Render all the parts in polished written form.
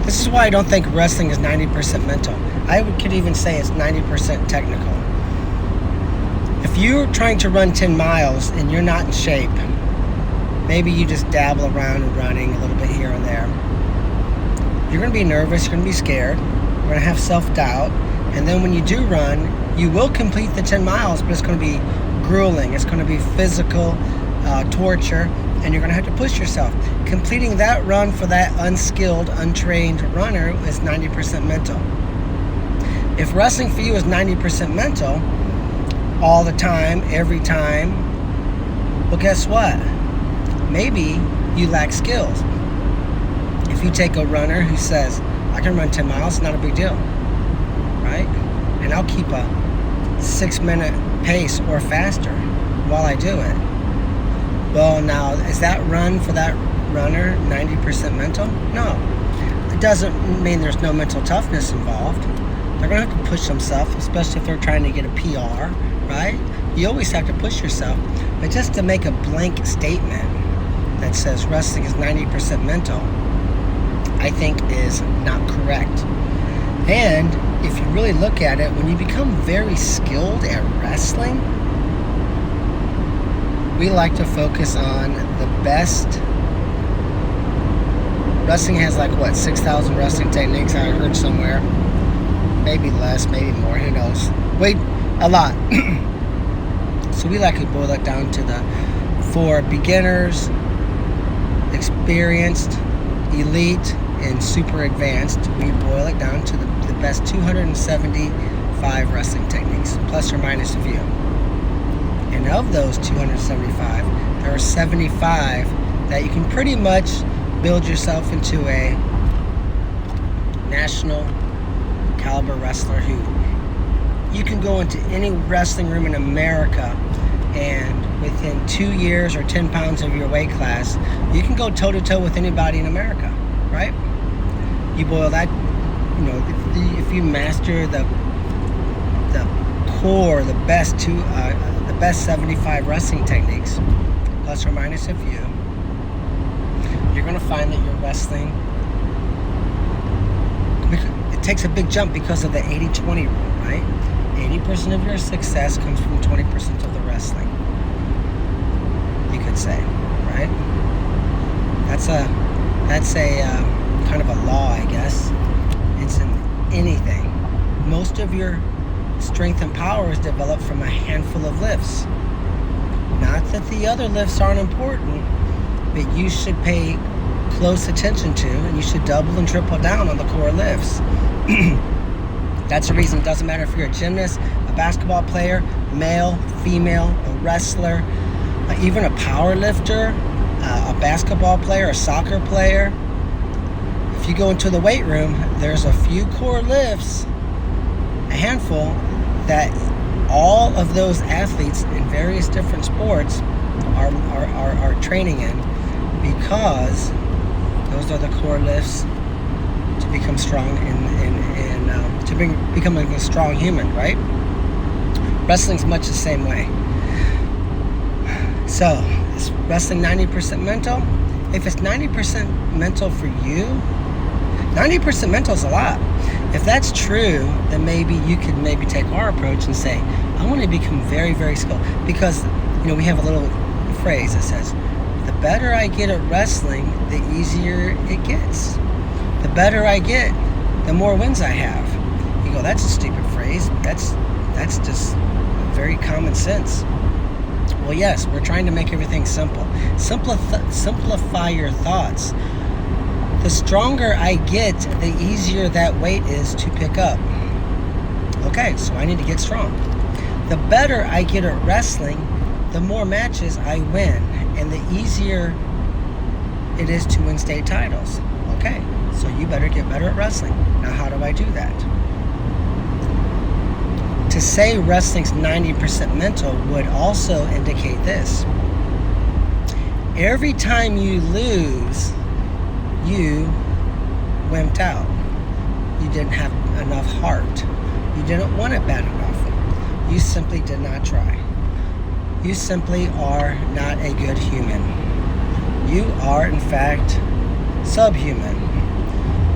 This is why I don't think wrestling is 90% mental. Could even say it's 90% technical. If you're trying to run 10 miles and you're not in shape, maybe you just dabble around and running a little bit here and there, you're going to be nervous, you're going to be scared, you're going to have self-doubt, and then when you do run, you will complete the 10 miles, but it's going to be grueling, it's going to be physical torture, and you're going to have to push yourself. Completing that run for that unskilled, untrained runner is 90% mental. If wrestling for you is 90% mental, all the time, every time, well, guess what? Maybe you lack skills. If you take a runner who says, I can run 10 miles, it's not a big deal, right? And I'll keep a 6-minute pace or faster while I do it. Well, now, is that run for that runner 90% mental? No. It doesn't mean there's no mental toughness involved. They're going to have to push themselves, especially if they're trying to get a PR, right? You always have to push yourself. But just to make a blanket statement that says wrestling is 90% mental, I think is not correct. And if you really look at it, when you become very skilled at wrestling, we like to focus on the best. Wrestling has 6,000 wrestling techniques, I heard somewhere. Maybe less, maybe more, who knows. Wait, a lot. So we like to boil it down to for beginners, experienced, elite, and super advanced. We boil it down to the best 275 wrestling techniques, plus or minus a few. And of those 275, there are 75 that you can pretty much build yourself into a national caliber wrestler who you can go into any wrestling room in America and within 2 years or 10 pounds of your weight class, you can go toe-to-toe with anybody in America, right? You boil that, if you master the core, the best 75 wrestling techniques, plus or minus a few, you're going to find that your wrestling, it takes a big jump because of the 80-20 rule, right? 80% of your success comes from 20% of the wrestling, you could say, right? That's a kind of a law, I guess. It's in anything. Most of your strength and power is developed from a handful of lifts. Not that the other lifts aren't important, but you should pay close attention to, and you should double and triple down on the core lifts. That's the reason it doesn't matter if you're a gymnast, a basketball player, male, female, a wrestler, even a power lifter, a basketball player, a soccer player. If you go into the weight room, there's a few core lifts, a handful, that all of those athletes in various different sports are training in, because those are the core lifts to become strong to become a strong human, right? Wrestling's much the same way. So, is wrestling 90% mental? If it's 90% mental for you, 90% mental is a lot. If that's true, then maybe you could take our approach and say, I want to become very, very skilled. Because, we have a little phrase that says, the better I get at wrestling, the easier it gets. The better I get, the more wins I have. You go, that's a stupid phrase. That's just very common sense. Well, yes, we're trying to make everything simple. Simplify your thoughts. The stronger I get, the easier that weight is to pick up. Okay, so I need to get strong. The better I get at wrestling, the more matches I win, and the easier it is to win state titles. Okay, so you better get better at wrestling. Now, how do I do that? To say wrestling's 90% mental would also indicate this. Every time you lose, you wimped out. You didn't have enough heart. You didn't want it bad enough. You simply did not try. You simply are not a good human. You are, in fact, subhuman.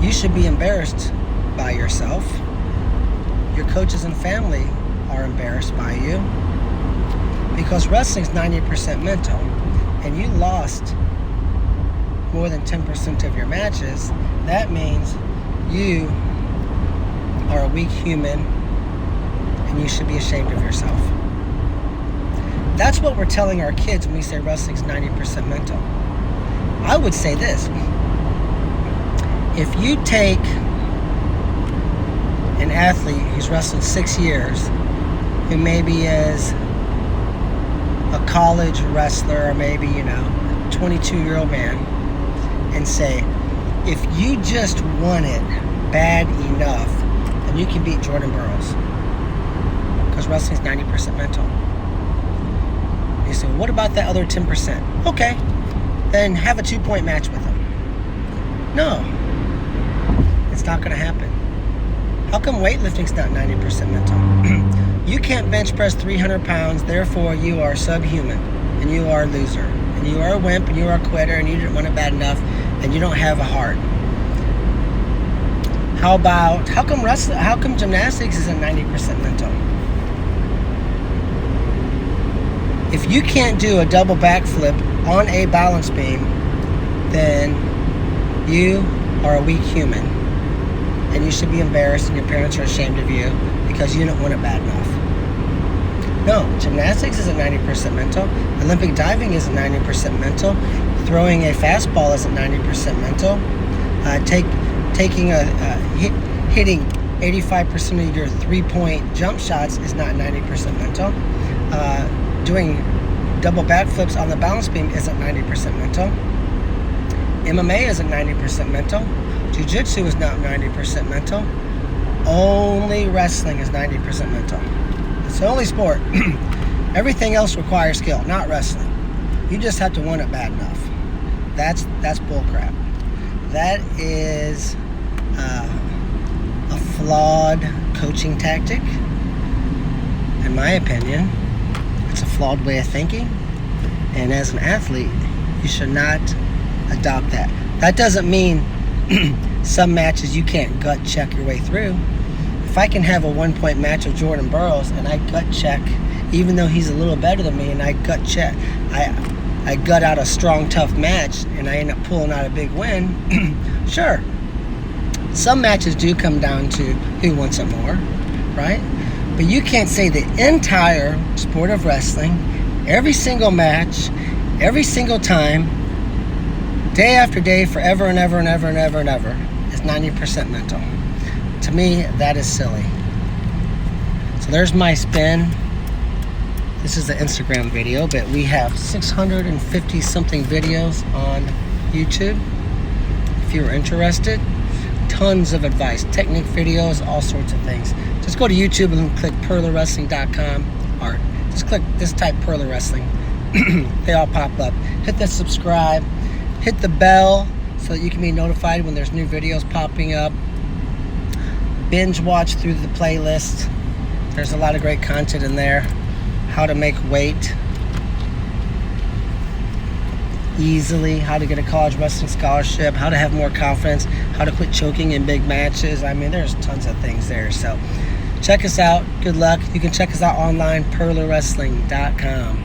You should be embarrassed by yourself. Your coaches and family are embarrassed by you, because wrestling's 90% mental, and you lost more than 10% of your matches. That means you are a weak human, and you should be ashamed of yourself. That's what we're telling our kids when we say wrestling's 90% mental. I would say this: if you take an athlete who's wrestled 6 years, who maybe is a college wrestler, or maybe, a 22-year-old man, and say, if you just want it bad enough, then you can beat Jordan Burroughs, because wrestling's 90% mental. You say, well, what about that other 10%? Okay, then have a 2-point match with him. No, it's not going to happen. How come weightlifting's not 90% mental? You can't bench press 300 pounds, therefore you are subhuman, and you are a loser, and you are a wimp, and you are a quitter, and you didn't want it bad enough, and you don't have a heart. How come gymnastics isn't 90% mental? If you can't do a double backflip on a balance beam, then you are a weak human, and you should be embarrassed, and your parents are ashamed of you because you didn't want it bad enough. No, gymnastics isn't 90% mental. Olympic diving isn't 90% mental. Throwing a fastball isn't 90% mental. Hitting 85% of your 3-point jump shots is not 90% mental. Doing double backflips on the balance beam isn't 90% mental. MMA isn't 90% mental. Jiu-jitsu is not 90% mental. Only wrestling is 90% mental. It's the only sport. Everything else requires skill, not wrestling. You just have to want it bad enough. That's bullcrap. That is a flawed coaching tactic, in my opinion. It's a flawed way of thinking, and as an athlete, you should not adopt that. That doesn't mean some matches you can't gut check your way through. If I can have a 1-point match with Jordan Burroughs and I gut check, even though he's a little better than me, and I gut check, I gut out a strong, tough match, and I end up pulling out a big win, sure. Some matches do come down to who wants it more, right? But you can't say the entire sport of wrestling, every single match, every single time, day after day, forever and ever and ever and ever and ever, is 90% mental. To me, that is silly. So there's my spin. This is the Instagram video, but we have 650 something videos on YouTube. If you're interested, tons of advice, technique videos, all sorts of things. Just go to YouTube and click perlerwrestling.com, or just type Perler Wrestling. They all pop up. Hit the subscribe, hit the bell so that you can be notified when there's new videos popping up. Binge watch through the playlist. There's a lot of great content in there. How to make weight easily, how to get a college wrestling scholarship, how to have more confidence, how to quit choking in big matches. I mean, there's tons of things there. So check us out. Good luck. You can check us out online, perlerwrestling.com.